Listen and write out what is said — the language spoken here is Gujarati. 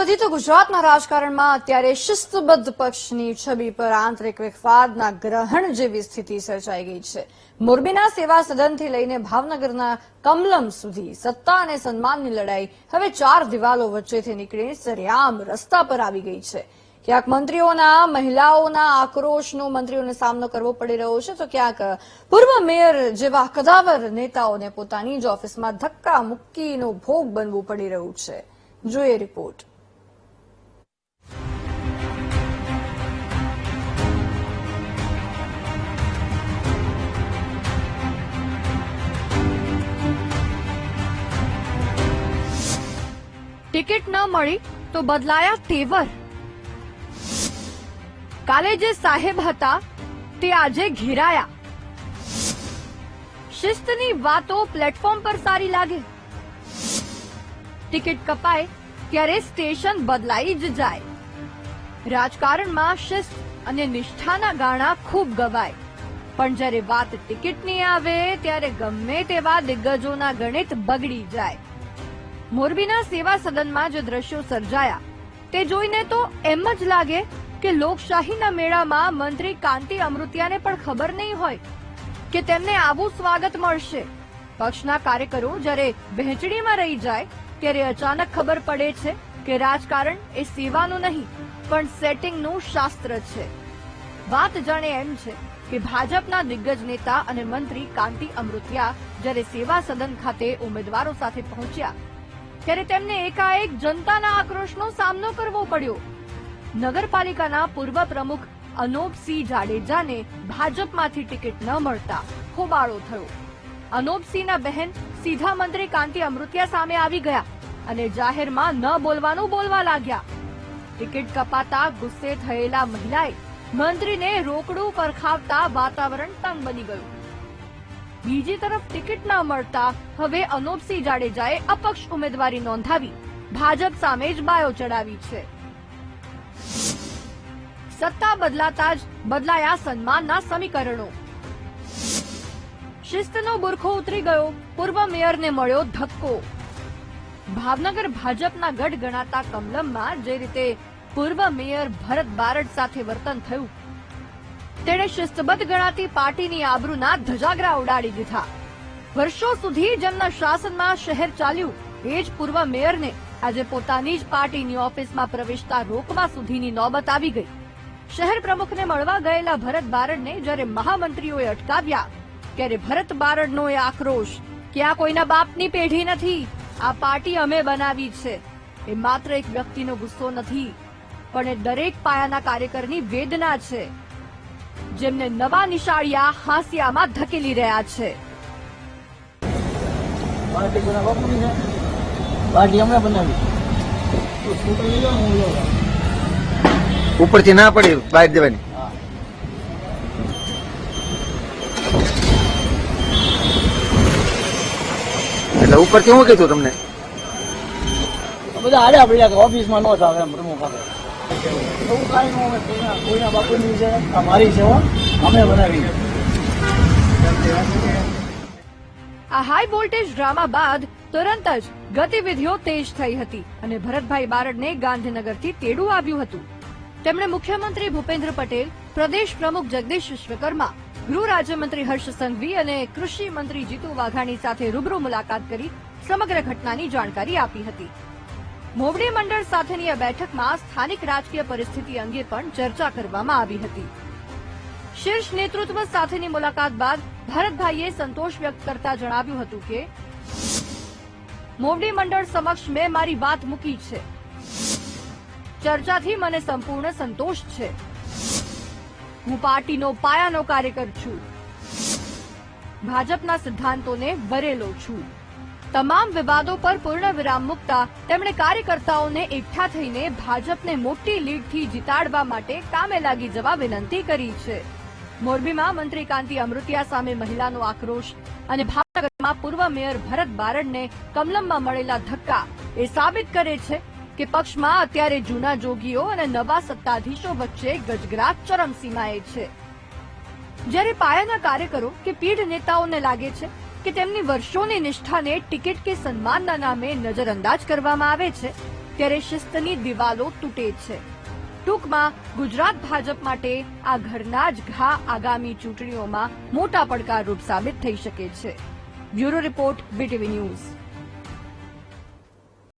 વધી તો ગુજરાતના રાજકારણમાં અત્યારે શિસ્તબદ્ધ પક્ષની છબી પર આંતરિક વિવાદના ગ્રહણ જેવી સ્થિતિ સર્જાઈ ગઈ છે। મોરબીના સેવા સદનથી લઈને ભાવનગરના કમલમ સુધી સત્તા અને સન્માનની લડાઈ હવે ચાર દિવાલો વચ્ચેથી નીકળી સરેઆમ રસ્તા પર આવી ગઈ છે। ક્યાંક મંત્રીઓના મહિલાઓના આક્રોશનો મંત્રીઓને સામનો કરવો પડી રહ્યો છે તો ક્યાંક પૂર્વ મેયર જેવા કદાવર નેતાઓને પોતાની જ ઓફિસમાં ધક્કા મુક્કીનો ભોગ બનવું પડી રહ્યું છે। જોઈએ રિપોર્ટ। ટિકિટ ન મળી તો બદલાયા તેવર। કાલે જે સાહેબ હતા તે આજે ઘેરાયા। શિસ્તની વાતો પ્લેટફોર્મ પર સારી લાગે, ટિકિટ કપાય ત્યારે સ્ટેશન બદલાઈ જ જાય। રાજકારણમાં શિસ્ત અને નિષ્ઠાના ગાણા ખૂબ ગવાય, પણ જ્યારે વાત ટિકિટની આવે ત્યારે ગમે તેવા દિગ્ગજોના ગણિત બગડી જાય। મોરબીના સેવા સદનમાં જે દ્રશ્યો સર્જાયા તે જોઈને તો એમ જ લાગે કે લોકશાહીના મેળામાં મંત્રી કાંતિ અમૃતિયાને પણ ખબર નહીં હોય કે તેમને આવું સ્વાગત મળશે। પક્ષના કાર્યકરો જ્યારે વહેંચણીમાં રહી જાય ત્યારે અચાનક ખબર પડે છે કે રાજકારણ એ સેવાનું નહીં પણ સેટિંગનું શાસ્ત્ર છે। વાત જાણે એમ છે કે ભાજપના દિગ્ગજ નેતા અને મંત્રી કાંતિ અમૃતિયા જ્યારે સેવા સદન ખાતે ઉમેદવારો સાથે પહોંચ્યા ત્યારે તેમને એકાએક જનતાના આક્રોશનો સામનો કરવો પડ્યો। નગરપાલિકાના પૂર્વ પ્રમુખ અનોપસિંહ જાડેજાને ભાજપમાંથી ટિકિટ ન મળતા હોબાળો થયો। અનોપસિંહના બહેન સીધા મંત્રી કાંતિ અમૃતિયા સામે આવી ગયા અને જાહેરમાં ન બોલવાનું બોલવા લાગ્યા। ટિકિટ કપાતા ગુસ્સે થયેલા મહિલાએ મંત્રીને રોકડું પરખાવતા વાતાવરણ તંગ બની ગયું। બીજી તરફ ટિકિટ ન મળતા હવે અનોપસિંહ જાડેજાએ અપક્ષ ઉમેદવારી નોંધાવી ભાજપ સામે જ બાયો ચડાવી છે। સત્તા બદલાતા જ બદલાયા સન્માનના સમીકરણો। શિસ્તનો બુરખો ઉતરી ગયો, પૂર્વ મેયરને મળ્યો ધક્કો। ભાવનગર ભાજપના ગઢ ગણાતા કમલમમાં જે રીતે પૂર્વ મેયર ભરત બારડ સાથે વર્તન થયું તેણે શિસ્તબદ્ધ ગણાતી પાર્ટીની આબરૂના ધજાગરા ઉડાડી દીધા। વર્ષો સુધી જેમના શાસનમાં શહેર ચાલ્યું એ જ પૂર્વ મેયરને આજે પોતાની જ પાર્ટીની ઓફિસમાં પ્રવેશતા રોકવા સુધીની નોબત આવી ગઈ। શહેર પ્રમુખને મળવા ગયેલા ભરત બારડને જ્યારે મહામંત્રીઓએ અટકાવ્યા ત્યારે ભરત બારડનો એ આક્રોશ કે આ કોઈના બાપની પેઢી નથી, આ પાર્ટી અમે બનાવી છે, એ માત્ર એક વ્યક્તિનો ગુસ્સો નથી પણ એ દરેક પાયાના કાર્યકરની વેદના છે જેમને નવા નિશાળિયા હાંસિયામાં ધકેલી રહ્યા છે। ઉપરથી ના પડી બહાર દેવાની, એટલે ઉપરથી શું કીધું તમને? બધા આડે આપડે ઓફિસમાં ન થાવે એમ પ્રમુખ આપે એવું કાંઈ ન હોય। કોઈના બાપુની છે, અમારી છે, અમે બનાવી। આ હાઈ વોલ્ટેજ ડ્રામા બાદ તરત જ ગતિવિધિઓ તેજ થઈ હતી અને ભરતભાઈ બારડને ગાંધીનગરથી તેડું આવ્યું હતું। તેમણે મુખ્યમંત્રી ભૂપેન્દ્ર પટેલ, પ્રદેશ પ્રમુખ જગદીશ વિશ્વકર્મા, ગૃહ રાજ્યમંત્રી હર્ષ સંઘવી અને કૃષિ મંત્રી જીતુ વાઘાણી સાથે રૂબરૂ મુલાકાત કરી સમગ્ર ઘટનાની જાણકારી આપી હતી। મોવડી મંડળ સાથેની આ બેઠકમાં સ્થાનિક રાજકીય પરિસ્થિતિ અંગે પણ ચર્ચા કરવામાં આવી હતી। શીર્ષ નેતૃત્વ સાથેની મુલાકાત બાદ ભરતભાઈએ સંતોષ વ્યક્ત કરતા જણાવ્યું હતું કે મોવડી મંડળ સમક્ષ મેં મારી વાત મૂકી છે, ચર્ચાથી મને સંપૂર્ણ સંતોષ છે। હું પાર્ટીનો પાયાનો કાર્યકર છું, ભાજપના સિદ્ધાંતોને વરેલો છું। તમામ વિવાદો પર પૂર્ણ વિરામ મૂકતા તેમણે કાર્યકર્તાઓને એકઠા થઈને ભાજપને મોટી લીડથી જીતાડવા માટે કામે લાગી જવા વિનંતી કરી છે। મોરબીમાં મંત્રી કાંતિ અમૃતિયા સામે મહિલાનો આક્રોશ અને ભાવનગરમાં પૂર્વ મેયર ભરત બારડને કમલમમાં મળેલા ધક્કા એ સાબિત કરે છે કે પક્ષમાં અત્યારે જૂના જોગીઓ અને નવા સત્તાધીશો વચ્ચે ગજગરાટ ચરમસીમાએ છે। જ્યારે પાયાના કાર્યકરો કે પીઢ નેતાઓને લાગે છે કે તેમની વર્ષોની નિષ્ઠાને ટિકિટ કે સન્માનના નામે નજરઅંદાજ કરવામાં આવે છે ત્યારે શિસ્તની દિવાલો તૂટે છે. ટૂંકમાં ગુજરાત ભાજપ માટે આ ઘરના જ ઘા આગામી ચૂંટણીઓમાં મોટા પડકારરૂપ સાબિત થઈ શકે છે. Bureau report, BTV news.